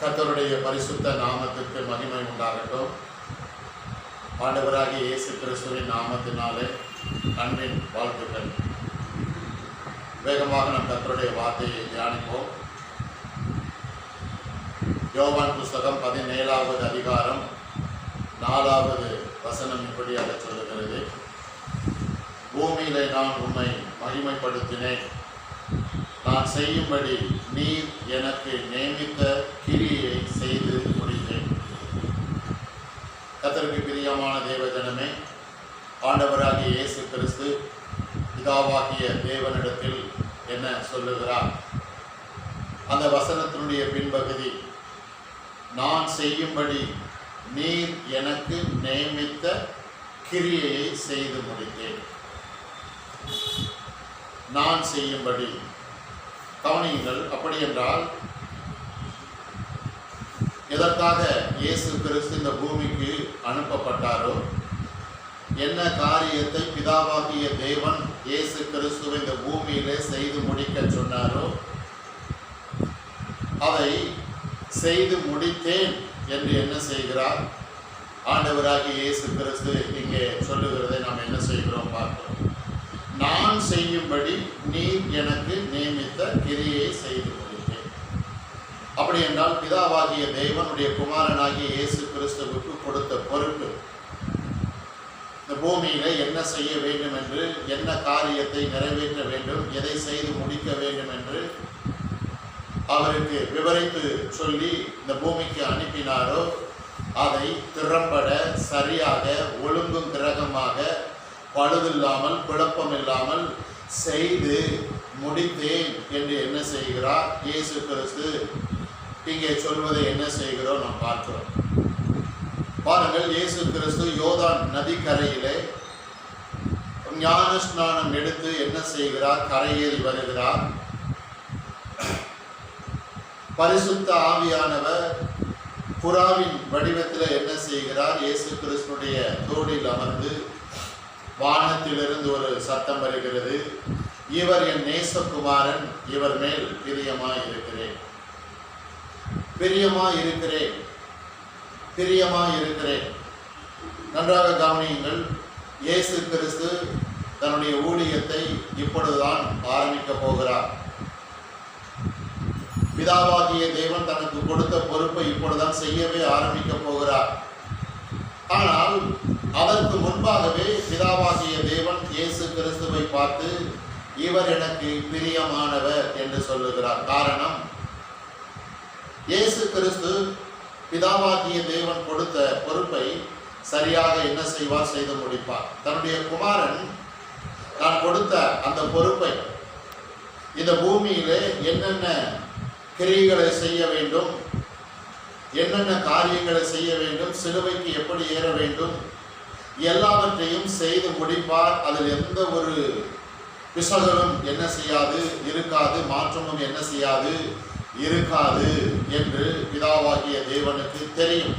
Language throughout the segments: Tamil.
கர்த்தருடைய பரிசுத்த நாமத்திற்கு மகிமை உண்டாகட்டும். ஆண்டவராகிய இயேசு கிறிஸ்துவின் நாமத்தினாலே அன்பின் வாழ்த்துக்கள். வேகமாக நம் கர்த்தருடைய வார்த்தையை தியானிப்போம். யோவான் புஸ்தகம் 17வது அதிகாரம் 4வது வசனம் இப்படியாக சொல்லுகிறது. பூமியிலே நான் உம்மை மகிமைப்படுத்தினேன். நான் செய்யும்படி நீர் எனக்கு நியமித்த கிரியை செய்து முடித்தேன். கர்த்தருக்கு பிரியமான தேவஜனமே, ஆண்டவராகிய இயேசு கிறிஸ்து பிதாவாகிய தேவனிடத்தில் என்ன சொல்லுகிறார்? அந்த வசனத்தினுடைய பின்பகுதி, நான் செய்யும்படி நீர் எனக்கு நியமித்த கிரியையை செய்து முடித்தேன். நான் செய்யும்படி கவனியுங்கள். அப்படி என்றால் எதற்காக இயேசு கிறிஸ்து இந்த பூமிக்கு அனுப்பப்பட்டாரோ, என்ன காரியத்தை பிதாவாகிய தேவன் இயேசு கிறிஸ்துவை இந்த பூமியிலே செய்து முடிக்க சொன்னாரோ அதை செய்து முடித்தேன் என்று என்ன செய்கிறார் ஆண்டவராகிய இயேசு கிறிஸ்து இங்கே சொல்லுகிறதை நாம் என்ன செய்கிறோம் பார்க்கிறோம். நான் செய்யும்படி நீர் எனக்கு நியமித்த கிரியை செய்து முடித்தேன். அப்படி என்றால் பிதாவாகிய தேவனுடைய குமாரனாகிய இயேசு கிறிஸ்துவுக்கு கொடுத்த பொறுப்பு, இந்த பூமியில என்ன செய்ய வேண்டும் என்று, என்ன காரியத்தை நிறைவேற்ற வேண்டும், எதை செய்து முடிக்க வேண்டும் என்று அவருக்கு விவரித்து சொல்லி இந்த பூமிக்கு அனுப்பினாரோ அதை திறம்பட சரியாக ஒழுங்கும் கிரகமாக பழுதில்லாமல் குழப்பம் இல்லாமல் செய்து முடித்தேன் என்று என்ன செய்கிறார் இயேசு கிறிஸ்து இங்கே சொல்வதை என்ன செய்கிறோம் நாம் பார்க்கிறோம். பாருங்கள், இயேசு கிறிஸ்து யோர்தான் நதிக்கரையிலே ஞான ஸ்நானம் எடுத்து என்ன செய்கிறார்? கரையேறி வருகிறார். பரிசுத்த ஆவியானவர் புறாவின் வடிவத்தில் என்ன செய்கிறார்? இயேசு கிறிஸ்துடைய தோளில் அமர்ந்து வானத்திலிருந்து ஒரு சத்தம் வருகிறது, இவர் என் நேசகுமாரன், இவர் மேல் பிரியமாய் இருக்கிறேன், பிரியமாய் இருக்கிறேன், பிரியமாய் இருக்கிறேன். நன்றாக கவனியுங்கள். இயேசு கிறிஸ்து தன்னுடைய ஊழியத்தை இப்பொழுதுதான் ஆரம்பிக்க போகிறார். பிதாவாகிய தேவன் தனக்கு கொடுத்த பொறுப்பை இப்பொழுதுதான் செய்யவே ஆரம்பிக்க போகிறார். ஆனால் அதற்கு முன்பாகவே பிதாவாகிய தேவன் இயேசு கிறிஸ்துவை பார்த்து இவர் எனக்கு பிரியமானவர் என்று சொல்லுகிறார். காரணம், இயேசு கிறிஸ்து பிதாவாகிய தேவன் கொடுத்த பொறுப்பை சரியாக என்ன செய்வார்? செய்து முடிப்பார். தன்னுடைய குமாரன் நான் கொடுத்த அந்த பொறுப்பை இந்த பூமியிலே என்னென்ன கிரியைகளை செய்ய வேண்டும், என்னென்ன காரியங்களை செய்ய வேண்டும், சிலுவைக்கு எப்படி ஏற வேண்டும், எல்லாவற்றையும் செய்து முடிப்பார். அதில் எந்த ஒரு பிசகலும் என்ன செய்யாது இருக்காது, மாற்றமும் என்ன செய்யாது இருக்காது என்று பிதாவாகிய தேவனுக்கு தெரியும்.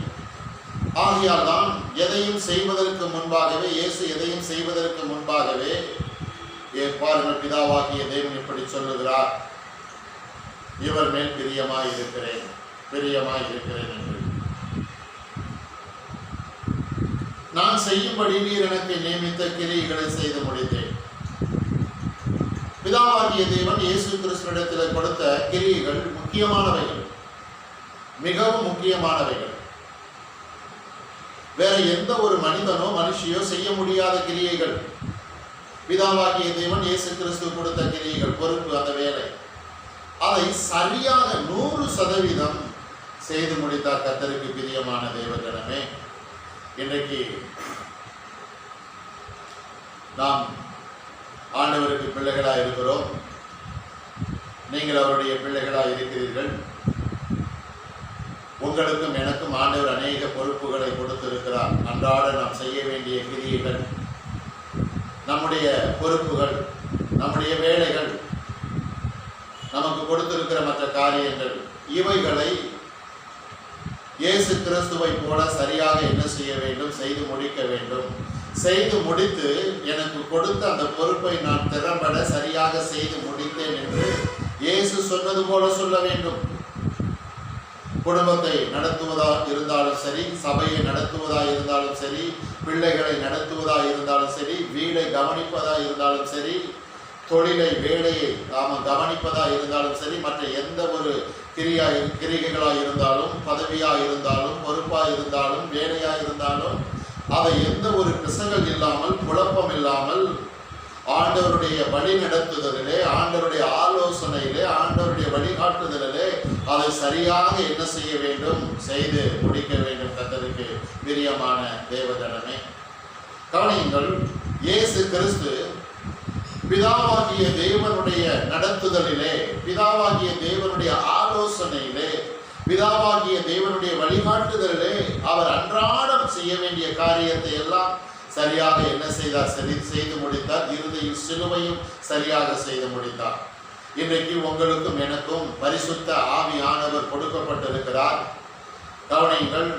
ஆகையால் தான் எதையும் செய்வதற்கு முன்பாகவே, இயேசு எதையும் செய்வதற்கு முன்பாகவே பாருங்கள், பிதாவாகிய தேவன் இப்படி சொல்லுகிறார், இவர் மேல் பிரியமாய் இருக்கிறேன், பிரியமாய் இருக்கிறேன் என்று. நான் செய்யும்படி நீர் எனக்கு நியமித்த கிரியைகளை செய்து முடித்தேன். பிதாவாகிய தேவன் இயேசு கிறிஸ்துவிடத்தில் கொடுத்த கிரியைகள் முக்கியமானவைகள், மிகவும் முக்கியமானவைகள். வேற எந்த ஒரு மனிதனோ மனுஷியோ செய்ய முடியாத கிரியைகள் பிதாவாகிய தேவன் இயேசு கிறிஸ்து கொடுத்த கிரியைகள், பொறுப்பு, அந்த வேலை. அதை சரியாக 100% செய்து முடித்தார். கர்த்தருக்கு பிரியமான தேவஜனமே, இன்றைக்கு நாம் ஆண்டவருக்கு பிள்ளைகளாக இருக்கிறோம். நீங்கள் அவருடைய பிள்ளைகளாக இருக்கிறீர்கள். உங்களுக்கும் எனக்கும் ஆண்டவர் அநேக பொறுப்புகளை கொடுத்திருக்கிறார். அன்றாட நாம் செய்ய வேண்டிய கிரியைகள், நம்முடைய பொறுப்புகள், நம்முடைய வேலைகள், நமக்கு கொடுத்திருக்கிற மற்ற காரியங்கள், இவைகளை இயேசு கிறிஸ்துவை போல சரியாக என்ன செய்ய வேண்டும்? செய்து முடிக்க வேண்டும். செய்து முடித்து எனக்கு கொடுத்த அந்த பொறுப்பை நான் திறம்பட சரியாக செய்து முடித்தேன் என்று இயேசு சொன்னது போல சொல்ல வேண்டும். குடும்பத்தை நடத்துவதா இருந்தாலும் சரி, சபையை நடத்துவதா இருந்தாலும் சரி, பிள்ளைகளை நடத்துவதா இருந்தாலும் சரி, வீடை கவனிப்பதா இருந்தாலும் சரி, தொழிலை வேலையை நாம கவனிப்பதா இருந்தாலும் சரி, மற்ற எந்த ஒரு கிரிகைகளாக இருந்தாலும், பதவியாக இருந்தாலும், பொறுப்பாக இருந்தாலும், வேலையாக இருந்தாலும், அதை எந்த ஒரு பிசகல் இல்லாமல், குழப்பம் இல்லாமல், ஆண்டவருடைய வழி நடத்துதலிலே, ஆண்டவருடைய ஆலோசனையிலே, ஆண்டவருடைய வழிகாட்டுதலிலே அதை சரியாக என்ன செய்ய வேண்டும், செய்து முடிக்க வேண்டும். கர்த்தருக்கு பிரியமான தேவஜனமே, கவனியுங்கள். இயேசு கிறிஸ்து பிதாவாகிய தேவனுடைய நடத்துதலிலே, பிதாவாகிய தேவனுடைய ஆலோசனையிலே, பிதாவாகிய தேவனுடைய வழிகாட்டுதலிலே அவர் அன்றாடம் செய்ய வேண்டிய காரியத்தை எல்லாம் சரியாக என்ன செய்தார், செய்து முடித்தார். இறுதியில் சிலுவையும் சரியாக செய்து முடித்தார். இன்றைக்கு உங்களுக்கும் எனக்கும் பரிசுத்த ஆவியானவர் கொடுக்கப்பட்டிருக்கிறார். கவனியுங்கள்,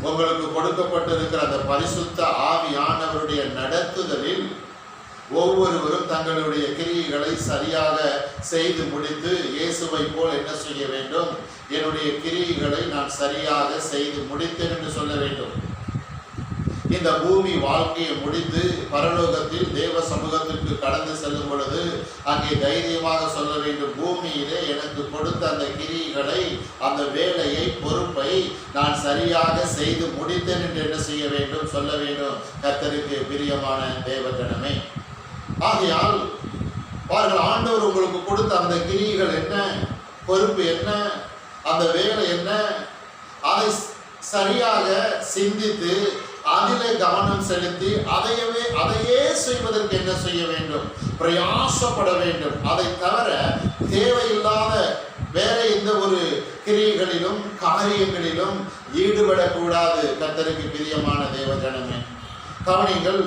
உங்களுக்கு கொடுக்கப்பட்டிருக்கிற அந்த பரிசுத்த ஆவியானவருடைய நடத்துதலில் ஒவ்வொருவரும் தங்களுடைய கிரியைகளை சரியாக செய்து முடித்து, இயேசுவை போல் என்ன செய்ய வேண்டும், என்னுடைய கிரியைகளை நான் சரியாக செய்து முடித்தேன் என்று சொல்ல வேண்டும். இந்த பூமி வாழ்க்கையை முடித்து பரலோகத்தில் தேவ சமூகத்திற்கு கடந்து செல்லும் பொழுது அங்கே தைரியமாக சொல்ல வேண்டும், பூமியிலே எனக்கு கொடுத்த அந்த கிரியைகளை, அந்த வேலையை, பொறுப்பை நான் சரியாக செய்து முடித்தேன் என்று என்ன செய்ய வேண்டும், சொல்ல வேண்டும். கர்த்தருக்கு பிரியமான தேவஜனமே, ஆகையால் பாருங்கள், ஆண்டவர் உங்களுக்கு கொடுத்த அந்த கிரியைகள் என்ன, பொறுப்பு என்ன, அந்த வேலை என்ன, அதை சரியாக சிந்தித்து அதிலே கவனம் செலுத்தி அதையே செய்வதற்கு என்ன செய்ய வேண்டும், பிரயாசப்பட வேண்டும். அதை தவிர தேவையில்லாத வேற எந்த ஒரு கிரியைகளிலும் காரியங்களிலும் ஈடுபடக்கூடாது. கர்த்தருக்கு பிரியமான தேவஜனமே, கவனிங்கள்.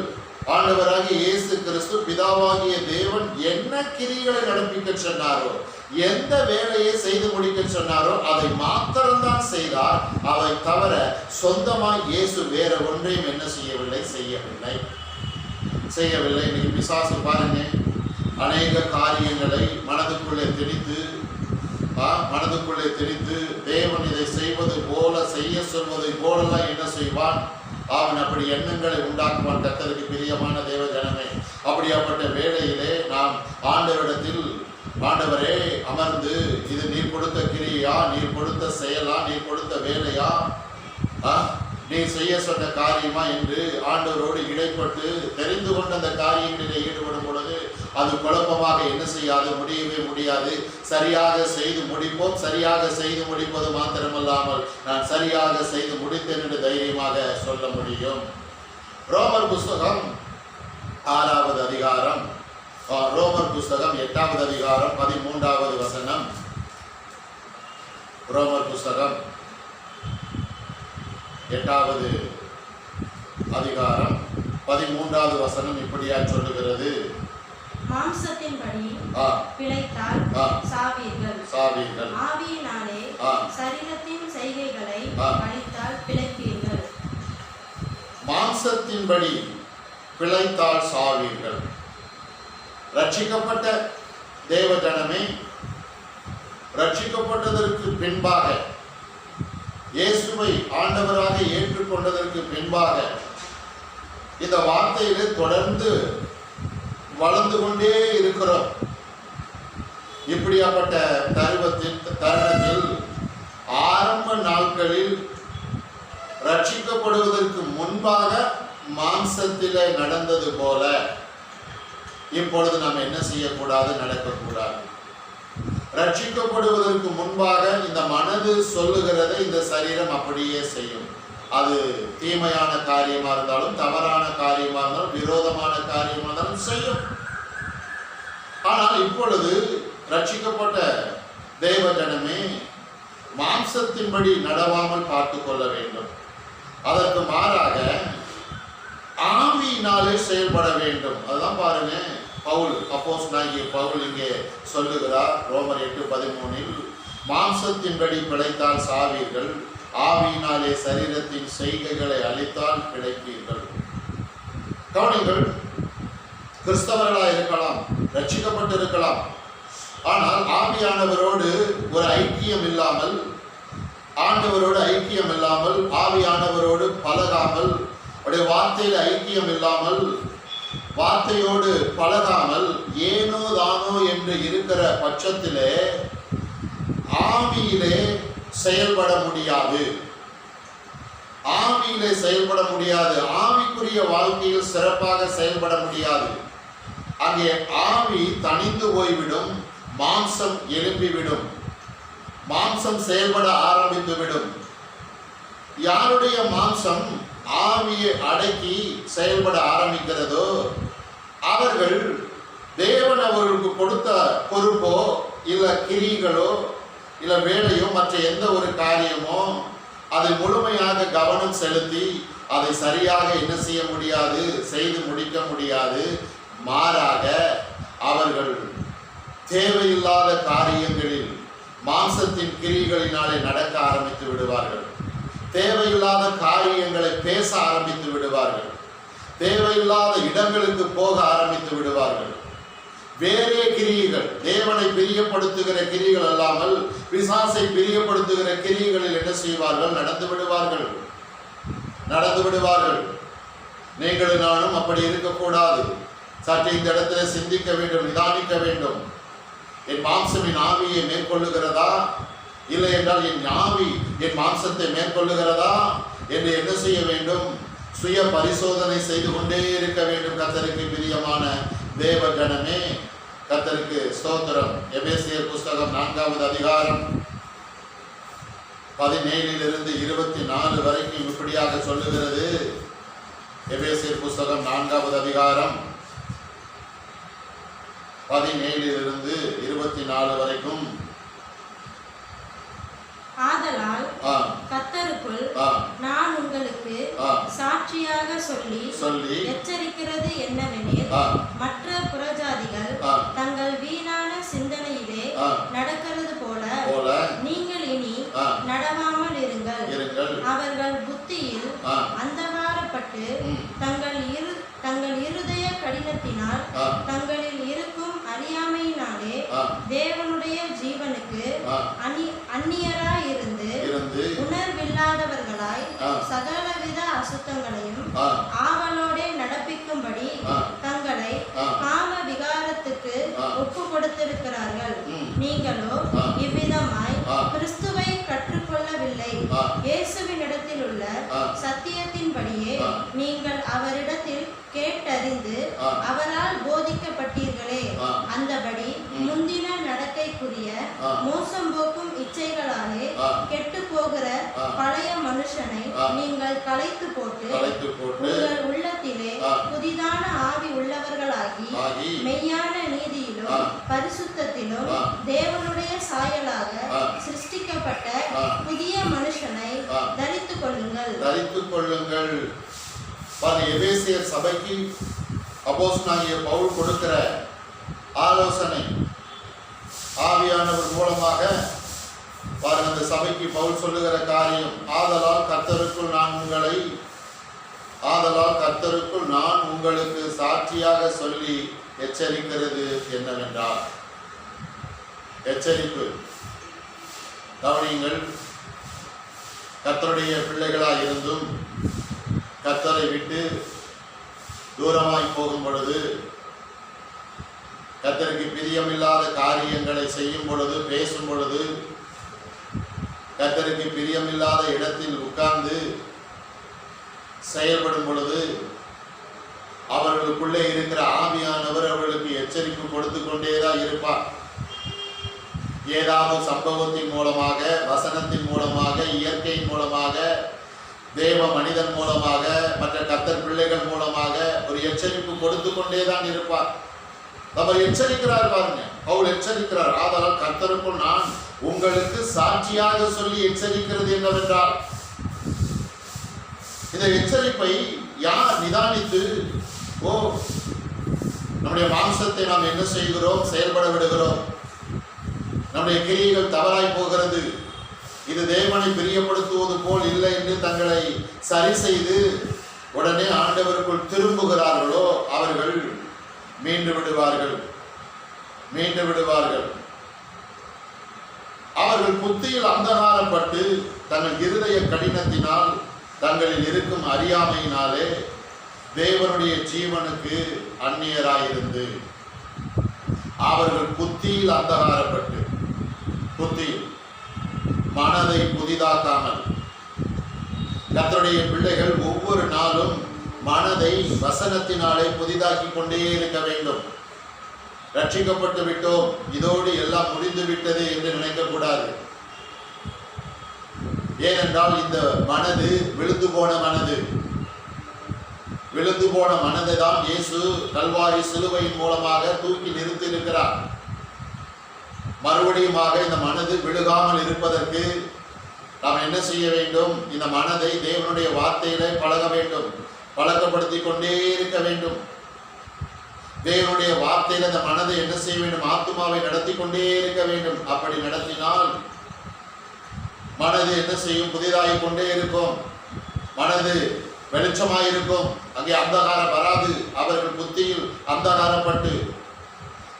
ஆண்டவராகிய இயேசு கிறிஸ்து பிதாவாகிய தேவன் என்ன கிரியைகளை நடப்பிக்க சொன்னாரோ, எந்த வேலையை செய்து முடிக்க சொன்னாரோ அதை மாத்திரம்தான் செய்தார். அதை தவிர சொந்தமாய் இயேசு வேற ஒன்றையும் என்ன செய்யவில்லை. இன்னைக்கு பிசாசு பாருங்க, அநேக காரியங்களை மனதுக்குள்ளே திணித்து தேவன் இதை செய்வது போல, செய்ய சொல்வதை போலலாம் என்ன செய்வான், அவன் அப்படி எண்ணங்களை உண்டாக்குவான். கர்த்தருக்கு பிரியமான தேவ ஜனமே, அப்படியாப்பட்ட வேளையிலே நாம் ஆண்டவரிடத்தில், ஆண்டவரே அமர்ந்து, இது நீர் கொடுத்த கிரியா, நீர் கொடுத்த செயலா, நீர் கொடுத்த வேலையா, நீர் செய்ய சொன்ன காரியமா என்று ஆண்டவரோடு இடைப்பட்டு தெரிந்து கொண்ட அந்த காரியங்களிலே ஈடுபடும் பொழுது அது குழப்பமாக என்ன செய்யாது, முடியவே முடியாது. சரியாக செய்து முடிப்போம். சரியாக செய்து முடிப்பது மாத்திரமல்லாமல் நான் சரியாக செய்து முடித்தேன் என்று தைரியமாக சொல்ல முடியும். ரோமர் புஸ்தகம் 6வது அதிகாரம், ரோமர் புஸ்தகம் 8வது அதிகாரம் 13வது வசனம். ரோமர் புஸ்தகம் 8வது அதிகாரம் 13வது வசனம் இப்படியா சொல்லுகிறது, மாம்சத்தின்படி பிழைத்தால் சாவீர்கள், ஆவியினாலே சரீரத்தின் செய்கைகளை அழித்தால் பிழைப்பீர்கள். மாம்சத்தின்படி பிழைத்தால் சாவீர்கள். ரட்சிக்கப்பட்ட தேவஜனமே, ரட்சிக்கப்பட்டதற்கு பின்பாக, இயேசுவை ஆண்டவராக ஏற்றுக்கொண்டதற்கு பின்பாக இந்த வார்த்தையிலே தொடர்ந்து வளர்ந்து கொண்டே இருக்கிறோம். இப்படியாப்பட்ட தருணத்தில் ஆரம்ப நாட்களில் ரட்சிக்கப்படுவதற்கு முன்பாக மாம்சத்திலே நடந்தது போல இப்பொழுது நாம் என்ன செய்யக்கூடாது, நடக்கக்கூடாது. ரட்சிக்கப்படுவதற்கு முன்பாக இந்த மனது சொல்லுகிறதை இந்த சரீரம் அப்படியே செய்யும். அது தீமையான காரியமா இருந்தாலும், தவறான காரியமா இருந்தாலும், விரோதமான காரியமா இருந்தாலும் செய்யும். ஆனால் இப்பொழுது ரட்சிக்கப்பட்ட தேவஜனமே, மாம்சத்தின்படி நடவாமல் பார்த்து கொள்ள வேண்டும். அதற்கு மாறாக ஆவியினாலே செயல்பட வேண்டும். அதுதான் பாருங்க, பவுல், அப்போஸ்தலனாகிய பவுல் இங்கே சொல்லுகிறார். ரோமர் 8:13, மாம்சத்தின்படி பிழைத்தால் சாவீர்கள், ஆவியினாலே சரீரத்தின் செய்கைகளை அழித்தால் பிழைப்பீர்கள். கவனிங்கள், கிறிஸ்தவர்களாக இருக்கலாம், ரட்சிக்கப்பட்டிருக்கலாம், ஆனால் ஆவியானவரோடு ஒரு ஐக்கியம் இல்லாமல், ஆண்டவரோடு ஐக்கியம் இல்லாமல், ஆவியானவரோடு பழகாமல், அவருடைய வார்த்தையில் ஐக்கியம் இல்லாமல், வார்த்தையோடு பழகாமல் ஏனோ தானோ என்று இருக்கிற பட்சத்திலே ஆவியிலே செயல்பட முடியாது. ஆவியிலே செயல்பட முடியாது. ஆவிக்குரிய வாழ்க்கையில் சிறப்பாக செயல்பட முடியாது. அங்கே ஆவி தனிந்து போய்விடும், மாம்சம் எழும்பிவிடும், மாம்சம் செயல்பட ஆரம்பித்துவிடும். யாருடைய மாம்சம் ஆவியை அடக்கி செயல்பட ஆரம்பிக்கிறதோ அவர்கள் தேவன் அவர்களுக்கு கொடுத்த பொறுப்போ இல்ல கிரிகளோ இல்ல வேலையோ மற்ற எந்த ஒரு காரியமோ அதை முழுமையாக கவனம் செலுத்தி அதை சரியாக என்ன செய்ய முடியாது, செய்து முடிக்க முடியாது. மாறாக அவர்கள் தேவையில்லாத காரியங்களில் மாம்சத்தின் கிரிகளினாலே நடக்க ஆரம்பித்து விடுவார்கள். தேவையில்லாத காரியங்களை பேச ஆரம்பித்து விடுவார்கள். தேவையில்லாத இடங்களுக்கு போக ஆரம்பித்து விடுவார்கள். வேறே கிரியைகள், தேவனை பிரியப்படுத்துகிற கிரிகள் அல்லாமல் பிசாசை பிரியப்படுத்துகிற கிரிகளில் என்ன செய்வார்கள்? நடந்து விடுவார்கள். நீங்களும் நானும் அப்படி இருக்கக்கூடாது. சற்று இந்த இடத்துல சிந்திக்க வேண்டும், நிதானிக்க வேண்டும். என் மாம்சம் என் ஆவியை மேற்கொள்ளுகிறதா, இல்லை என்றால் என் ஆவி என் மாம்சத்தை மேற்கொள்ளுகிறதா என்று என்ன செய்ய வேண்டும்? சுய பரிசோதனை செய்து கொண்டே இருக்க வேண்டும். கர்த்தருக்கு பிரியமான தேவ ஜனமே, கர்த்தருக்கு ஸ்தோத்திரம். எபேசியர் புஸ்தகம் 4வது அதிகாரம் 17 24 வரைக்கும் இப்படியாக சொல்லுகிறது. எபேசியர் புஸ்தகம் 4வது அதிகாரம் 17 24 வரைக்கும். ஆதலால் கர்த்தருக்குள் நான் உங்களுக்கு சாட்சியாக சொல்லி எச்சரிக்கிறது என்னவெனில், மற்ற புறஜாதிகள் தங்கள் வீணான சிந்தனையிலே நடக்கிறது போல நீங்கள் இனி நடவாமல் இருங்கள். அவர்கள் புத்தியில் அந்தகாரப்பட்டு தங்கள் இருதய கடினத்தினால் தங்களில் இருக்கும் அறியாமையினாலே தேவனுடைய ஜீவனுக்கு அந்நியராய் இருந்து உணர்வில்லாதவர்களாய் சகலவித அசுத்தங்களையும் ஆவலோடே நடப்பிக்கும்படி தங்களை காம விகாரத்துக்கு ஒப்பு கொடுத்திருக்கிறார்கள். நீங்களோ இவ்விதமாய் கிறிஸ்துவை கற்றுக்கொள்ளவில்லை. இயேசுவினிடத்தில் உள்ள சத்தியத்தின்படியே நீங்கள் அவரிடத்தில் கேட்டறிந்து அவரால் போதிக்கப்பட்டீர்களே. அந்தபடி முந்தின நடக்கைக்குரிய மோசம் போக்கும் இச்சைகளாலே கெட்டு போகிற பழைய மனுஷனை நீங்கள் களைத்து போட்டு உங்கள் உள்ளத்திலே புதிதான ஆவி உள்ளவர்களாகி மெய்யான நீதியிலும் பரிசுத்தத்திலும் தேவனுடைய சாயலாக சிருஷ்டிக்கப்பட்ட புதிய மனுஷனை தரித்துக் கொள்ளுங்கள். எபேசியர் சபைக்கு அப்போஸ்தலனாகிய பவுல் கொடுக்கிற ஆலோசனை ஆவியானவர் மூலமாக பாருங்க. அந்த சபைக்கு பவுல் சொல்லுகிற காரியம், ஆதலால் கர்த்தருக்குள் நான் உங்களுக்கு சாட்சியாக சொல்லி எச்சரிக்கிறது என்னவென்றால், எச்சரிப்பு கவனியுங்கள். கர்த்தருடைய பிள்ளைகளாய் இருந்தும் கர்த்தரை விட்டு தூரமாய் போகும் பொழுது, கர்த்தருக்கு பிரியமில்லாத காரியங்களை செய்யும் பொழுது, பேசும் பொழுது, கர்த்தருக்கு பிரியமில்லாத இடத்தில் உட்கார்ந்து செயல்படும் பொழுது அவர்களுக்குள்ளே இருக்கிற ஆவியானவர் அவர்களுக்கு எச்சரிப்பு கொடுத்து கொண்டேதான் இருப்பார். ஏதாவது சம்பவத்தின் மூலமாக, வசனத்தின் மூலமாக, இயற்கையின் மூலமாக, தேவ மனிதன் மூலமாக, மற்ற கர்த்தர் பிள்ளைகள் மூலமாக ஒரு எச்சரிப்பு கொடுத்து கொண்டேதான் இருப்பார். அவர் எச்சரிக்கிறார் பாருங்க, பவுல் எச்சரிக்கிறார். ஆதலால் கர்த்தருக்குள் நான் உங்களுக்கு சாட்சியாக சொல்லி எச்சரிக்கிறது என்னவென்றால், இந்த எச்சரிப்பை யார் நிதானித்து, நம்முடைய மாம்சத்தை நாம் என்ன செய்கிறோம், செயல்பட விடுகிறோம், நம்முடைய கிரியைகள் தவறாய் போகிறது, இது தேவனை பிரியப்படுத்துவது போல் இல்லை என்று தங்களை சரி செய்து உடனே ஆண்டவருக்குள் திரும்புகிறார்களோ அவர்கள் மீண்டு விடுவார்கள். அவர்கள் புத்தியில் அந்தகாரப்பட்டு தங்கள் இருதய கடினத்தினால் தங்களில் இருக்கும் அறியாமையினாலே தேவனுடைய ஜீவனுக்கு அந்நியராயிருந்து, அவர்கள் புத்தியில் அந்தகாரப்பட்டு, புத்தியில் மனதை புதிதாக்காமல். கர்த்தருடைய பிள்ளைகள் ஒவ்வொரு நாளும் மனதை வசனத்தினாலே புதிதாக்கி கொண்டே இருக்க வேண்டும். ரட்சிக்கப்பட்டு விட்டோம், இதோடு எல்லாம் முடிந்து விட்டது என்று நினைக்கக்கூடாது. ஏனென்றால் இந்த மனது விழுந்து போன மனது. விழுந்து போன மனதை தான் இயேசு கல்வாரி சிலுவையின் மூலமாக தூக்கி நிறுத்தி இருக்கிறார். மறுபடியுமாக இந்த மனது விழுகாமல் இருப்பதற்கு நாம் என்ன செய்ய வேண்டும்? இந்த மனதை தேவனுடைய வார்த்தையிலே பழக வேண்டும், பழக்கப்படுத்தி கொண்டே இருக்க வேண்டும். தேவனுடைய வார்த்தையில அந்த மனதை என்ன செய்ய வேண்டும்? ஆத்துமாவை நடத்தி கொண்டே இருக்க வேண்டும். அப்படி நடத்தினால் மனது என்ன செய்யும்? புதிதாகி கொண்டே இருக்கும். மனது வெளிச்சமாயிருக்கும். அங்கே அந்தகாரம் வராது. அவர்கள் புத்தியில் அந்தகாரப்பட்டு,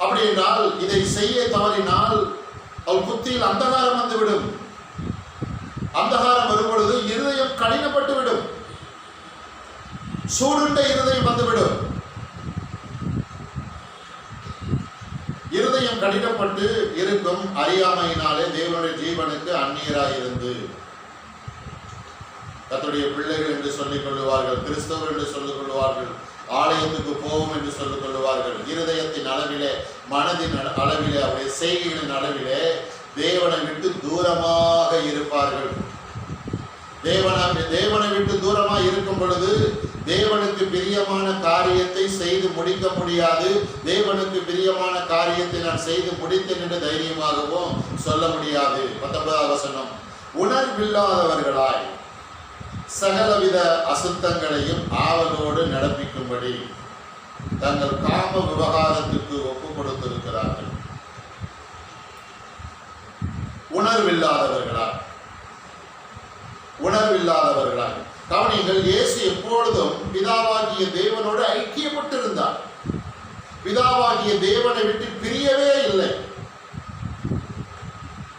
அப்படி என்றால் இதை செய்ய தவறினால் அவள் புத்தியில் அந்தகாரம் வந்துவிடும். அந்தகாரம் வரும் பொழுது இருதயம் கடினப்பட்டு விடும். சூடுண்ட இருதயம் வந்துவிடும். இருதயம் கடினப்பட்டு இருக்கும் அறியாமையினாலே தேவனுடைய ஜீவனுக்கு அந்நியராயிருந்து. கர்த்தருடைய பிள்ளைகள் என்று சொல்லிக் கொள்ளுவார்கள், கிறிஸ்தவர் என்று சொல்லிக் கொள்வார்கள், ஆலயத்துக்கு போவோம் என்று சொல்லிக் கொள்வார்கள். இருதயத்தின் அளவிலே, மனதின் அளவிலே, அவருடைய செய்கைகளின் அளவிலே தேவனை விட்டு தூரமாக இருப்பார்கள். தேவனை விட்டு தூரமாக இருக்கும் பொழுது தேவனுக்கு பிரியமான காரியத்தை செய்து முடிக்க முடியாது. தேவனுக்கு பிரியமான காரியத்தை நான் செய்து முடித்தேன் என்று தைரியமாகவும் சொல்ல முடியாது. 19வது வசனம், உணர்வில்லாதவர்களாய் சகலவித அசுத்தங்களையும் ஆவலோடு நடப்பிக்கும்படி தங்கள் காம விவகாரத்துக்கு ஒப்பு கொடுத்திருக்கிறார்கள். உணர்வில்லாதவர்களாய், உணர்வில்லாதவர்களாய். கவனிங்கள், இயேசு எப்பொழுதும் பிதாவாகிய தேவனோடு ஐக்கியப்பட்டிருந்தார். பிதாவாகிய தேவனை விட்டு பிரியவே இல்லை.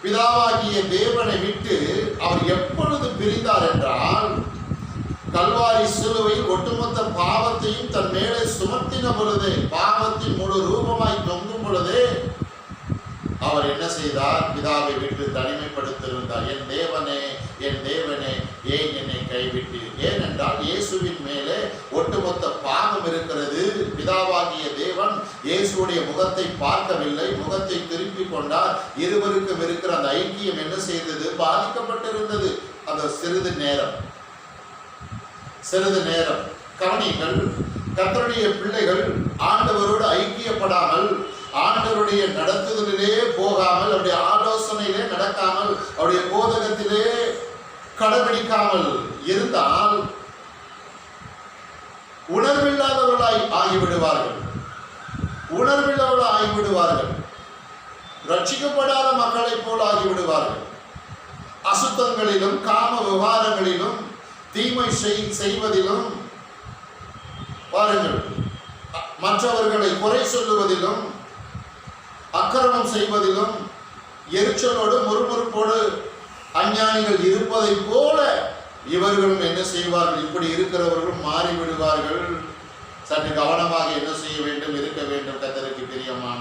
பிதாவாகிய தேவனை விட்டு அவர் எப்பொழுது பிரிந்தார் என்றால், கல்வாரி சிலுவையில் ஒட்டுமொத்த பாவத்தையும் தன் மேலே சுமத்தின பொழுது, பாவத்தின் முழு ரூபமாய் தொங்கும் பொழுது அவர் என்ன செய்தார்? பிதாவை விட்டு தனிமைப்படுத்திருந்தார். என் தேவனே, என் தேவனே, ஏன் என்னை கைவிட்டு? ஏனென்றால் இயேசுவின் மேலே ஒட்டுமொத்த பாவம் இருக்கிறது. பிதாவாகிய தேவன் இயேசுடைய முகத்தை பார்க்கவில்லை, முகத்தை திருப்பி கொண்டார். இருவருக்கும் இருக்கிற அந்த ஐக்கியம் என்ன செய்தது? பாதிக்கப்பட்டிருந்தது. அந்த சிறிது நேரம். கவனிங்கள், கர்த்தருடைய பிள்ளைகள் ஆண்டவரோடு ஐக்கியப்படாமல், ஆண்டவருடைய நடத்துதலிலே போகாமல், அவருடைய ஆலோசனையிலே நடக்காமல், அவருடைய போதகத்திலே கடைபிடிக்காமல் இருந்தால் உணர்வில்லாதவர்களாய் ஆகிவிடுவார்கள். ரட்சிக்கப்படாத மக்களைப் போல் ஆகிவிடுவார்கள். அசுத்தங்களிலும் காம விவகாரங்களிலும் தீமை செய்வதிலும், பாருங்கள், மற்றவர்களை குறை சொல்லுவதிலும், அக்கிரமம் செய்வதிலும், எரிச்சலோடு முறுமுறுப்போடு அஞ்ஞானிகள் இருப்பதை போல இவர்களும் என்ன செய்வார்கள்? இப்படி இருக்கிறவர்களும் மாறிவிடுவார்கள். சற்று கவனமாக என்ன செய்ய வேண்டும்? இருக்க வேண்டும். கர்த்தருக்கு பிரியமான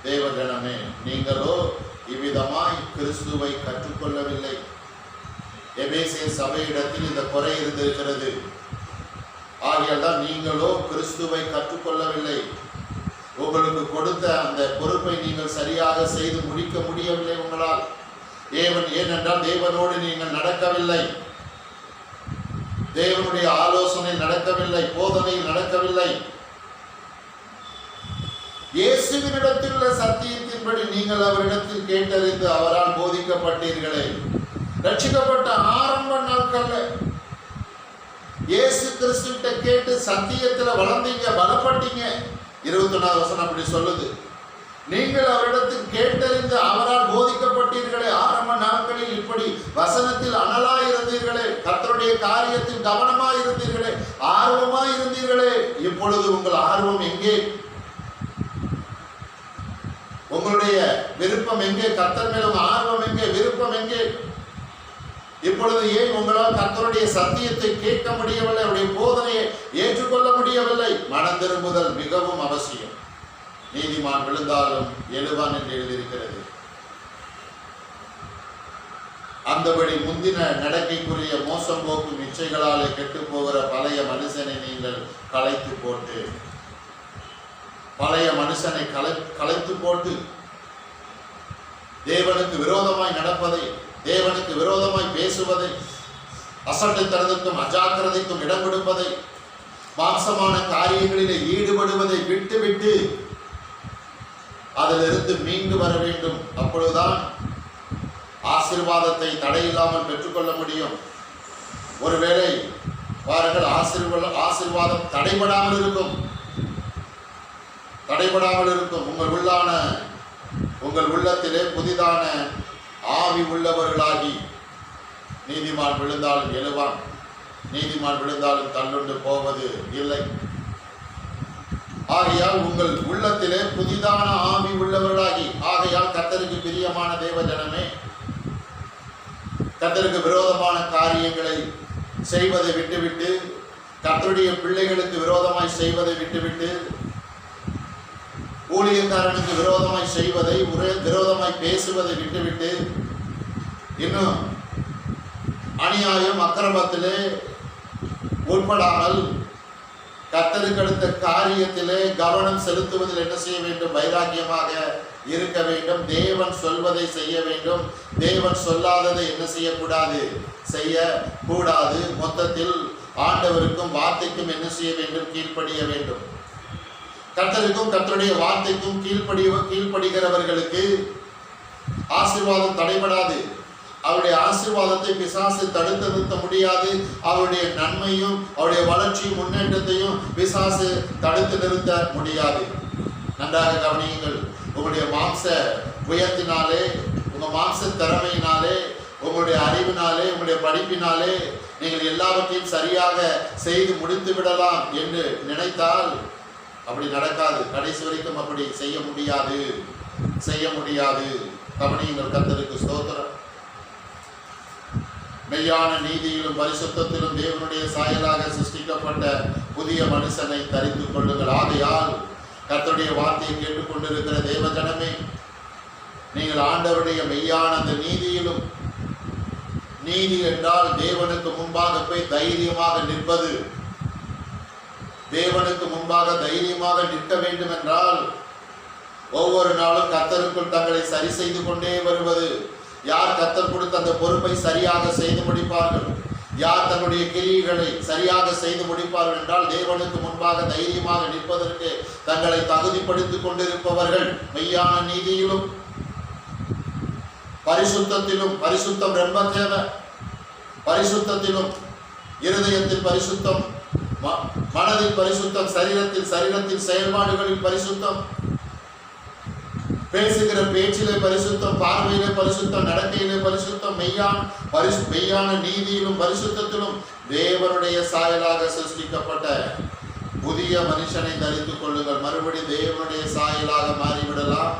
தேவகணமே, நீங்களோ இவ்விதமாய் கிறிஸ்துவை கற்றுக்கொள்ளவில்லை. எபேசியர் சபையிடத்தில் இந்த குறை இருந்திருக்கிறது. ஆகையால் தான் நீங்களோ கிறிஸ்துவை கற்றுக்கொள்ளவில்லை. உங்களுக்கு கொடுத்த அந்த பொறுப்பை நீங்கள் சரியாக செய்து முடிக்க முடியவில்லை உங்களால். ஏனென்றால் தேவனோடு நீங்கள் நடக்கவில்லை, தேவனுடைய ஆலோசனை நடக்கவில்லை, போதனையில் நடக்கவில்லை. இயேசுவினிடத்தில் உள்ள சத்தியத்தின்படி நீங்கள் அவரிடத்தில் கேட்டறிந்து அவரால் போதிக்கப்பட்டீர்களே. ரட்சிக்கப்பட்ட ஆரம்ப நாட்கள்ல இயேசு கிறிஸ்துவிட்ட கேட்டு சத்தியத்துல வளர்ந்தீங்க, பலப்பட்டீங்க. 21வது வசனம் அப்படி சொல்லுது. நீங்கள் அவரிடத்தில் கேட்டறிந்து அவரால் போதிக்கப்பட்டீர்களே. ஆரம்ப நாட்களில் இப்படி வசனத்தில் அனலாய் இருந்தீர்களே, கர்த்தருடைய காரியத்தில் கவனமாய் இருந்தீர்களே, ஆர்வமாய் இருந்தீர்களே. இப்பொழுது உங்கள் ஆர்வம் எங்கே? உங்களுடைய விருப்பம் எங்கே? கர்த்தர் மேல் உங்க ஆர்வம் எங்கே? விருப்பம் எங்கே? இப்பொழுது ஏன் உங்களால் கர்த்தருடைய சத்தியத்தை கேட்க முடியவில்லை? அவருடைய போதனையை ஏற்றுக்கொள்ள முடியவில்லை? மனம் திரும்புதல் மிகவும் அவசியம். நீதிமான் விழுந்தாலும் எழுவான் என்று எழுதியிருக்கிறது. அந்தபடி முந்தின நடக்கைக்குரிய மோசம் போக்கும் இச்சைகளாலே கெட்டு போகிற பழைய மனுஷனை நீங்கள் களைத்து போட்டு, பழைய மனுஷனை களைத்து போட்டு தேவனுக்கு விரோதமாய் நடப்பதை, தேவனுக்கு விரோதமாய் பேசுவதை, அசட்டைத்தனத்துக்கும் அஜாக்கிரதைக்கும் இடம் கொடுப்பதை, மாம்சமான காரியங்களிலே ஈடுபடுவதை விட்டு அதிலிருந்து மீண்டு வர வேண்டும். அப்பொழுதுதான் ஆசீர்வாதத்தை தடையில்லாமல் பெற்றுக்கொள்ள முடியும். ஒருவேளை பாருங்கள், ஆசீர்வாதம் தடைபடாமல் இருக்கும். உங்கள் உள்ளத்திலே புதிதான ஆவி உள்ளவர்களாகி, நீதிமான் விழுந்தாலும் எழுவான், நீதிமான் விழுந்தாலும் தள்ளுண்டு போவது இல்லை. ஆகையால் உங்கள் உள்ளத்திலே புதிதான ஆவி உள்ளவர்களாகி, ஆகையால் கர்த்தருக்கு பிரியமான தேவ ஜனமே, கர்த்தருக்கு விரோதமான காரியங்களை செய்வதை விட்டுவிட்டு, கர்த்தருடைய பிள்ளைகளுக்கு விரோதமாய் செய்வதை விட்டுவிட்டு, ஊழியக்காரனுக்கு விரோதமாய் செய்வதை, விரோதமாய் பேசுவதை விட்டுவிட்டு, இன்னும் அநியாயம் அக்கிரமத்திலே உட்படாமல் கர்த்தருக்கு அடுத்த காரியத்திலே கவனம் செலுத்துவதில் என்ன செய்ய வேண்டும்? வைராக்கியமாக இருக்க வேண்டும். தேவன் சொல்வதை செய்ய வேண்டும். தேவன் சொல்லாததை என்ன செய்யக்கூடாது? செய்யக்கூடாது. மொத்தத்தில் ஆண்டவருக்கும் வார்த்தைக்கும் என்ன செய்ய வேண்டும்? கீழ்ப்படிய வேண்டும். கர்த்தருக்கும் கர்த்தருடைய வார்த்தைக்கும் கீழ்ப்படுகிறவர்களுக்கு ஆசீர்வாதம் தடைபடாது. அவருடைய ஆசீர்வாதத்தை பிசாசு தடுத்து நிறுத்த முடியாது. அவருடைய நன்மையும் அவருடைய வளர்ச்சியும் முன்னேற்றத்தையும் பிசாசு தடுத்து நிறுத்த முடியாது. நன்றாக கவனியுங்கள். உங்களுடைய மாம்ச புயத்தினாலே, உங்க மாம்ச திறமையினாலே, உங்களுடைய அறிவினாலே, உங்களுடைய படிப்பினாலே நீங்கள் எல்லாவற்றையும் சரியாக செய்து முடித்து விடலாம் என்று நினைத்தால் அப்படி நடக்காது. கடைசி வரைக்கும் அப்படி செய்ய முடியாது. கவனியுங்கள். கர்த்தருக்கு ஸ்தோத்திரம். மெய்யான நீதியிலும் பரிசுத்தத்திலும் தேவனுடைய சாயலாக சிருஷ்டிக்கப்பட்ட புதிய மனுஷனை தரித்துக் கொள்ளுங்கள். ஆகையால் கர்த்தருடைய வார்த்தையை கேட்டுக்கொண்டிருக்கிற தேவ ஜனமே, நீங்கள் ஆண்டவருடைய மெய்யான அந்த நீதியிலும், நீதி என்றால் தேவனுக்கு முன்பாக போய் தைரியமாக நிற்பது. தேவனுக்கு முன்பாக தைரியமாக நிற்க வேண்டும் என்றால் ஒவ்வொரு நாளும் கர்த்தருக்குள் தங்களை சரி செய்து கொண்டே வருவது. யார் கர்த்தர் கொடுத்த அந்த பொறுப்பை சரியாக செய்து முடிப்பார்கள், யார் தன்னுடைய கிரியைகளை சரியாக செய்து முடிப்பார்கள் என்றால் தேவனுக்கு முன்பாக தைரியமாக நிற்பதற்கு தங்களை தகுதிப்படுத்திக் கொண்டிருப்பவர்கள். மெய்யான நீதியிலும் பரிசுத்தத்திலும், பரிசுத்தம் ரொம்ப தேவை. பரிசுத்தத்திலும், இருதயத்தில் பரிசுத்தம், மனதில் பரிசுத்தம், சரீரத்தின் செயல்பாடுகளில் பரிசுத்தம், பேசுகிற பேச்சிலே பரிசுத்தம், பார்வையிலே பரிசுத்தம், நடக்கையிலே பரிசுத்தம், மெய்யான நீதியிலும் பரிசுத்தத்திலும் தேவனுடைய சாயலாக சிருஷ்டிக்கப்பட்ட புதிய மனுஷனை தரித்துக் கொள்ளுங்கள். மறுபடி தேவனுடைய சாயலாக மாறிவிடலாம்.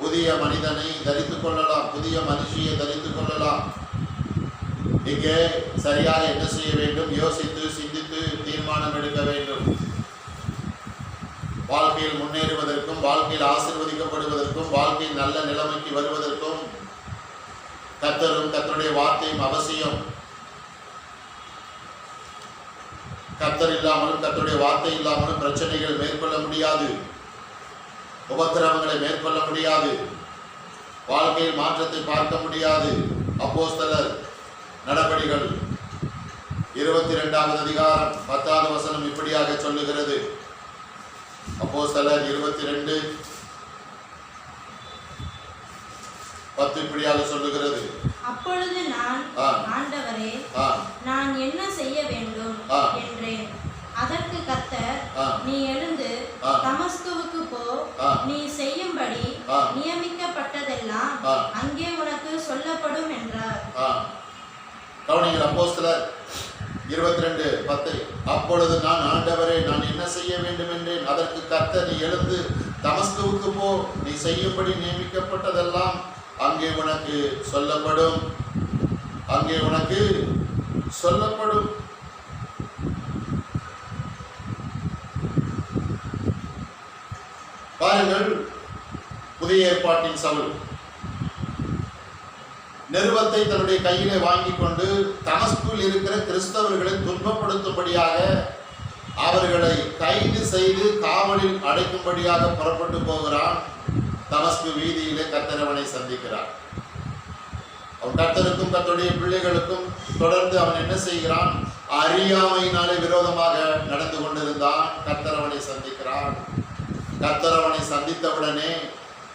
புதிய மனிதனை தரித்துக் கொள்ளலாம், புதிய மனுஷியை தரித்துக் கொள்ளலாம். இங்கே சரியாக என்ன செய்ய வேண்டும்? யோசித்து சிந்தித்து தீர்மானம் எடுக்க வேண்டும். வாழ்க்கையில் முன்னேறுவதற்கும், வாழ்க்கையில் ஆசீர்வதிக்கப்படுவதற்கும், வாழ்க்கையில் நல்ல நிலைமைக்கு வருவதற்கும் கர்த்தரும் கர்த்தருடைய வார்த்தையும் அவசியம். கர்த்தர் இல்லாமலும் கர்த்தருடைய வார்த்தை இல்லாமலும் பிரச்சனைகள் மேற்கொள்ள முடியாது, உபத்திரவங்களை மேற்கொள்ள முடியாது, வாழ்க்கையில் மாற்றத்தை பார்க்க முடியாது. அப்போஸ்தலர் நடபடிகள் 22வது அதிகாரம் 10வது வசனம் இப்படியாக சொல்லுகிறது. அப்போஸ்தலர் 22:10 இப்படியாக சொல்லுகிறது. அப்பொழுது நான், ஆண்டவரே, நான் என்ன செய்ய வேண்டும் என்றேன். அதற்கு கர்த்தர், நீ எழுந்து தமஸ்குவுக்கு போ, நீ செய்யும்படி நியமிக்கப்பட்டதெல்லாம் அங்கே உனக்கு சொல்லப்படும் என்றார். கவனிங்கள். அப்போஸ்தலர் 22:10 அப்பொழுது நான், ஆண்டவரே, நான் என்ன செய்ய வேண்டும் என்றேன். அதற்கு கர்த்தர், நீ எழுந்து தமஸ்குவுக்கு போ, நீ செய்யும்படி நியமிக்கப்பட்டதெல்லாம் அங்கே உனக்கு சொல்லப்படும், அங்கே உனக்கு சொல்லப்படும். பாருங்கள், புதிய ஏற்பாட்டின் சவுல் நிருபத்தை தன்னுடைய கையிலே வாங்கி கொண்டு தமஸ்குவில் இருக்கிற கிறிஸ்தவர்களை துன்பப்படுத்தும்படியாக அவர்களை கைது செய்து காவலில் அடைக்கும்படியாக புறப்பட்டு போகிறான். தமஸ்கு வீதியிலே கர்த்தர் அவனை சந்திக்கிறார். அவன் கர்த்தருக்கும் கர்த்தருடைய பிள்ளைகளுக்கும் தொடர்ந்து அவன் என்ன செய்கிறான்? அறியாமையினாலே விரோதமாக நடந்து கொண்டிருந்தான். கர்த்தர் அவனை சந்திக்கிறான். கர்த்தர் அவனை சந்தித்தவுடனே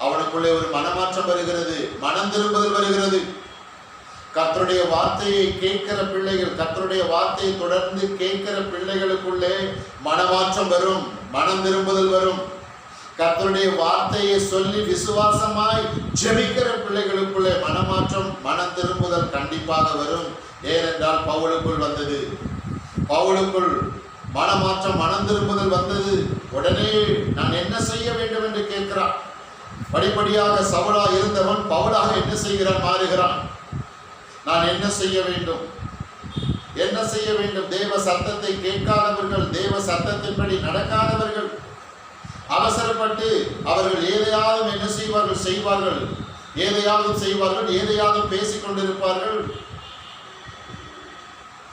அவனுக்குள்ளே ஒரு மனமாற்றம் வருகிறது, மனம் திரும்புதல் வருகிறது. கர்த்தருடைய வார்த்தையை கேட்கிற பிள்ளைகள், கர்த்தருடைய வார்த்தையை தொடர்ந்து கேட்கிற பிள்ளைகளுக்குள்ளே மனமாற்றம் வரும், மனம் திரும்புதல் வரும். கர்த்தருடைய வார்த்தையை சொல்லி விசுவாசமாய் ஜெபிக்கிற பிள்ளைகளுக்குள்ளே மனமாற்றம், மனம் திரும்புதல் கண்டிப்பாக வரும். ஏனென்றால் பவுலுக்குள் வந்தது, பவுலுக்குள் மனமாற்றம், மனம் திரும்புதல் வந்தது. உடனே நான் என்ன செய்ய வேண்டும் என்று கேட்கிறான். படிப்படியாக சவுலா இருந்தவன் பவுலாக என்ன செய்கிறான்? மாறுகிறான். நான் என்ன செய்ய வேண்டும்? என்ன செய்ய வேண்டும்? தேவ சத்தத்தை கேட்காதவர்கள், தேவ சத்தத்தின்படி நடக்காதவர்கள், அவசரப்பட்டு அவர்கள் எதையாவது என்ன செய்வார்கள், எதையாவது செய்வார்கள், எதையாவது பேசிக் கொண்டிருப்பார்கள்.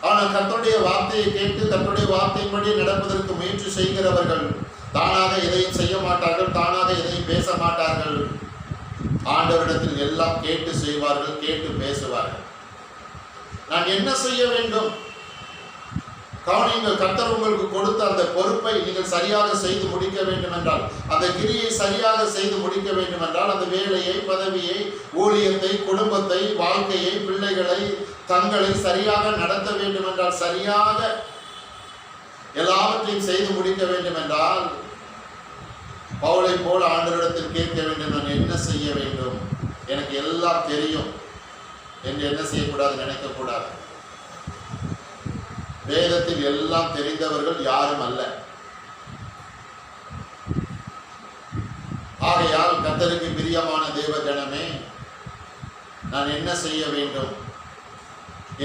ஆனால் கர்த்தருடைய வார்த்தையை கேட்டு கர்த்தருடைய வார்த்தையின்படி நடப்பதற்கு முயற்சி செய்கிறவர்கள் தானாக எதையும் செய்ய மாட்டார்கள், தானாக எதையும் பேச மாட்டார்கள். ஆண்டவரிடத்தில் எல்லாம் கேட்டு செய்வார்கள், கேட்டு பேசுவார்கள். நான் என்ன செய்ய வேண்டும்? கவனியுங்கள், கர்த்தர் உங்களுக்கு கொடுத்த அந்த பொறுப்பை நீங்கள் சரியாக செய்து முடிக்க வேண்டும் என்றால், அந்த கிரியை சரியாக செய்து முடிக்க வேண்டும் என்றால், அந்த வேலையை, பதவியை, ஊழியத்தை, குடும்பத்தை, வாழ்க்கையை, பிள்ளைகளை, தங்களை சரியாக நடத்த வேண்டும் என்றால், சரியாக எல்லாவற்றையும் செய்து முடிக்க வேண்டும் என்றால், பவுலை போல ஆண்டவரிடத்தில் கேட்க வேண்டும். நான் என்ன செய்ய வேண்டும்? எனக்கு எல்லாம் தெரியும் என்று என்ன செய்யக்கூடாது? நினைக்கக்கூடாது. வேதத்தில் எல்லாம் தெரிந்தவர்கள் யாரும் அல்ல. ஆகையால் கர்த்தருக்கு பிரியமான தேவ ஜனமே, நான் என்ன செய்ய வேண்டும்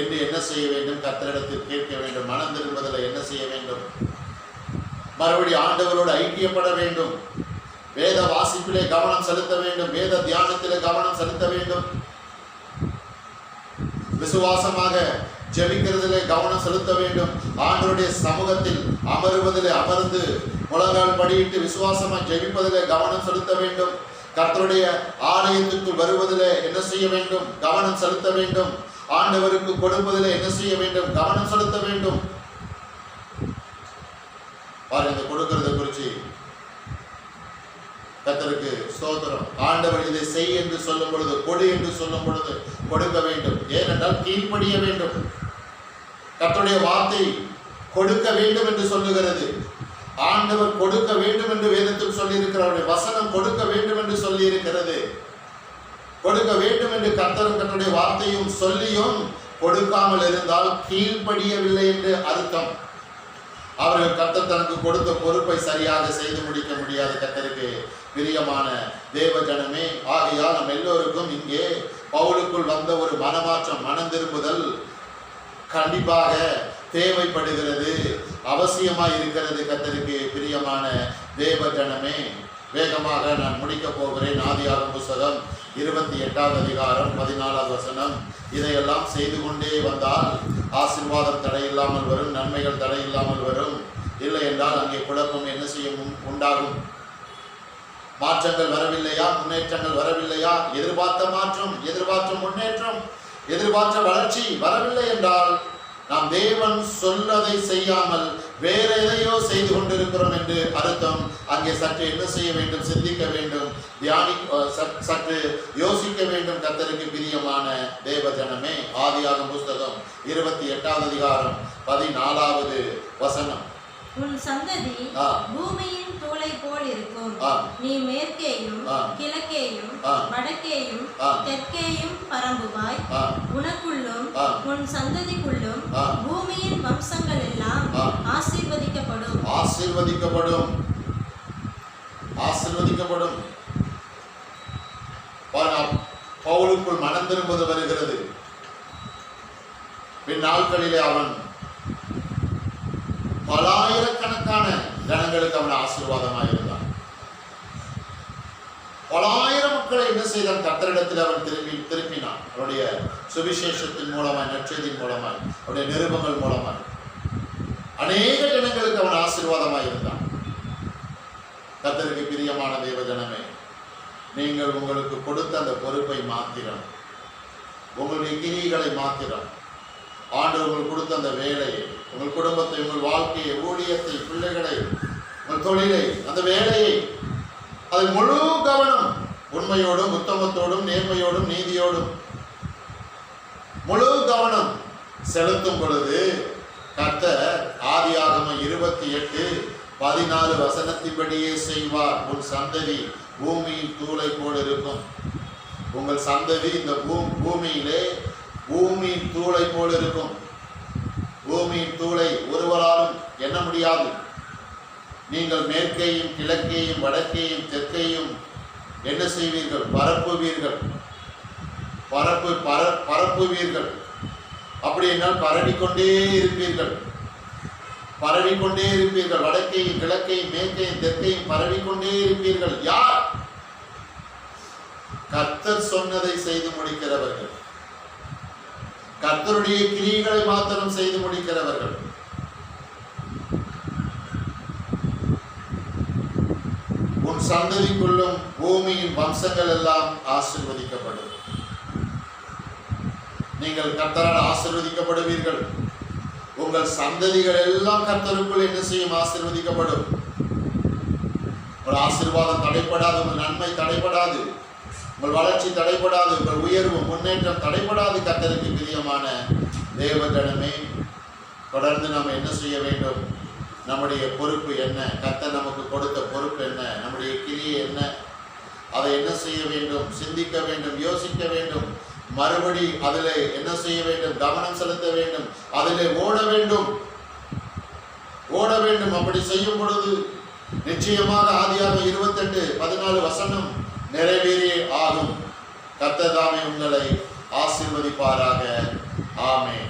என்று என்ன செய்ய வேண்டும்? கர்த்தரிடத்தில் கேட்க வேண்டும். மனம் திரும்புதலை என்ன செய்ய வேண்டும்? மறுபடியும் ஆண்டவரோடு ஐக்கியப்பட வேண்டும். வேத வாசிப்பிலே கவனம் செலுத்த வேண்டும். வேத தியானத்திலே கவனம் செலுத்த வேண்டும். விசுவாசமாக ஜெபிக்கிறதிலே கவனம் செலுத்த வேண்டும். ஆண்டவருடைய சமூகத்தில் அமருவதிலே அமர்ந்து முழங்கால் படியிட்டு விசுவாசமாக ஜெபிப்பதிலே கவனம் செலுத்த வேண்டும். கர்த்தருடைய ஆலயத்துக்குள் வருவதிலே என்ன செய்ய வேண்டும்? கவனம் செலுத்த வேண்டும். ஆண்டவருக்கு கொடுப்பதிலே என்ன செய்ய வேண்டும்? கவனம் செலுத்த வேண்டும். பாருங்க, இந்த கொடுக்கிறத குறித்து கர்த்தருக்கு ஸ்தோத்திரம். ஆண்டவர் இதை செய் என்று சொல்லும் பொழுது, கொடு என்று சொல்லும் பொழுது கொடுக்க வேண்டும். ஏனென்றால் கீழ்ப்படிய வேண்டும். கர்த்தருடைய வார்த்தை கொடுக்க வேண்டும் என்று சொல்லுகிறது. ஆண்டவர் கொடுக்க வேண்டும் என்று வேதத்தில் சொல்லி இருக்கிறாருடைய வசனம் கொடுக்க வேண்டும் என்று சொல்லி இருக்கிறது. கொடுக்க வேண்டும் என்று கர்த்தரும் கர்த்தருடைய வார்த்தையும் சொல்லியும் கொடுக்காமல் இருந்தால் கீழ்ப்படியவில்லை என்று அர்த்தம். அவர்கள் கர்த்தர் தனக்கு கொடுத்த பொறுப்பை சரியாக செய்து முடிக்க முடியாது. கர்த்தருக்கு பிரியமான தேவ ஜனமே, ஆகையால் நம் எல்லோருக்கும் இங்கே பவுலுக்குள் வந்த ஒரு மனமாற்றம், மனம் திரும்புதல் கண்டிப்பாக தேவைப்படுகிறது, அவசியமாய் இருக்கிறது. கர்த்தருக்கு பிரியமான தேவ ஜனமே, வேகமாக நான் முடிக்க போகிறேன். ஆதியாகமம் புத்தகம் 28வது அதிகாரம் 14வது வசனம். இதையெல்லாம் செய்து கொண்டே வந்தால் ஆசீர்வாதம் தடையில்லாமல் வரும், நன்மைகள் தடையில்லாமல் வரும். இல்லை என்றால் அங்கே குழப்பம் என்ன செய்யும்? உண்டாகும். மாற்றங்கள் வரவில்லையா? முன்னேற்றங்கள் வரவில்லையா? எதிர்பார்த்த மாற்றம், எதிர்பார்த்த முன்னேற்றம், எதிர்பார்த்த வளர்ச்சி வரவில்லை என்றால் நாம் தேவன் சொல்லதை செய்யாமல் வேற எதையோ செய்து கொண்டிருக்கிறோம் என்று அர்த்தம். அங்கே சற்று என்ன செய்ய வேண்டும்? சிந்திக்க வேண்டும், சற்று யோசிக்க வேண்டும். கர்த்தருக்கு பிரியமான தேவ ஜனமே, ஆதியாகமம் புத்தகம் 28வது அதிகாரம் 14வது வசனம். உன் சந்ததி பூமியின் தூளை போல் இருக்கும். நீ மேற்கேயும் கிழக்கேயும் வடக்கேயும் தெற்கேயும் பரம்புவாய். உனக்குள்ளும் உன் சந்ததிக்குள்ளும் பூமியின் வம்சங்கள் எல்லாம் ஆசீர்வதிக்கப்படும். ஆசீர்வதிக்கப்படும். ஆசீர்வதிக்கப்படும். பவுலுக்குள் மனம் திரும்புவது வருகிறது. பின் நாட்களிலே அவன் பலாயிரக்கணக்கான ஜனங்களுக்கு அவன் ஆசீர்வாதமாக இருந்தான். பலாயிரம் மக்களை என்ன செய்தான்? கர்த்தரிடத்தில் அவன் திருப்பினான். அவருடைய சுவிசேஷத்தின் மூலமாய், நற்செய்தியின் மூலமாய், அவருடைய நிருபங்கள் மூலமாய் அநேக ஜனங்களுக்கு அவன் ஆசீர்வாதமாக இருந்தான். கர்த்தருக்கு பிரியமான தேவ ஜனமே, நீங்கள் உங்களுக்கு கொடுத்த அந்த பொறுப்பை மாத்திரம், உங்களுடைய கிரிகளை மாத்திரம், ஆண்டவர் உங்களுக்கு கொடுத்த அந்த வேலையை, உங்கள் குடும்பத்தை, உங்கள் வாழ்க்கையை, ஊழியத்தை, பிள்ளைகளை, உங்கள் தொழிலை, அந்த வேலையை, அதில் முழு கவனம் உண்மையோடும் உத்தமத்தோடும் நேர்மையோடும் நீதியோடும் முழு கவனம் செலுத்தும் பொழுது கர்த்தர் ஆதியாகமம் 28:14 வசனத்தின்படியே செய்வார். உன் சந்ததி பூமியின் தூளை போல் இருக்கும். உங்கள் சந்ததி இந்த பூமியிலே பூமியின் தூளை போல் இருக்கும். பூமியின் தூளை ஒருவராலும் எண்ண முடியாது. நீங்கள் மேற்கையும் கிழக்கையும் வடக்கையும் தெற்கையும் என்ன செய்வீர்கள்? பரப்புவீர்கள். பரப்புவீர்கள். அப்படி என்றால் பரவிக்கொண்டே இருப்பீர்கள். பரவிக்கொண்டே இருப்பீர்கள். வடக்கையும் கிழக்கையும் மேற்கையும் தெற்கையும் பரவிக்கொண்டே இருப்பீர்கள். யார்? கர்த்தர் சொன்னதை செய்து முடிக்கிறவர்கள், கர்த்தருடைய கிரியைகளை மாத்திரம் செய்து முடிக்கிறவர்கள். உன் சந்ததிக்குள்ளும் பூமியின் வம்சங்கள் எல்லாம் ஆசீர்வதிக்கப்படும். நீங்கள் கர்த்தரால் ஆசீர்வதிக்கப்படுவீர்கள். உங்கள் சந்ததிகள் எல்லாம் கர்த்தருக்குள் என்ன செய்யும்? ஆசீர்வதிக்கப்படும். உங்கள் ஆசீர்வாதம் தடைப்படாது, உங்கள் நன்மை தடைப்படாது, உங்கள் வளர்ச்சி தடைப்படாது, உங்கள் உயர்வு முன்னேற்றம் தடைப்படாது. கர்த்தருக்கு பிரியமான தேவ ஜனமே, தொடர்ந்து நாம் என்ன செய்ய வேண்டும்? நம்முடைய பொறுப்பு என்ன? கர்த்தர் நமக்கு கொடுத்த பொறுப்பு என்ன? நம்முடைய கிரியை என்ன? அதை என்ன செய்ய வேண்டும்? சிந்திக்க வேண்டும், யோசிக்க வேண்டும். மறுபடி அதில் என்ன செய்ய வேண்டும்? கவனம் செலுத்த வேண்டும். அதிலே ஓட வேண்டும். அப்படி செய்யும் பொழுது நிச்சயமாக ஆதியாகமம் 28:14 வசனம் நிறைவேறி ஆகும். கர்த்தர் தாமே உங்களை ஆசீர்வதிப்பாராக. ஆமென்.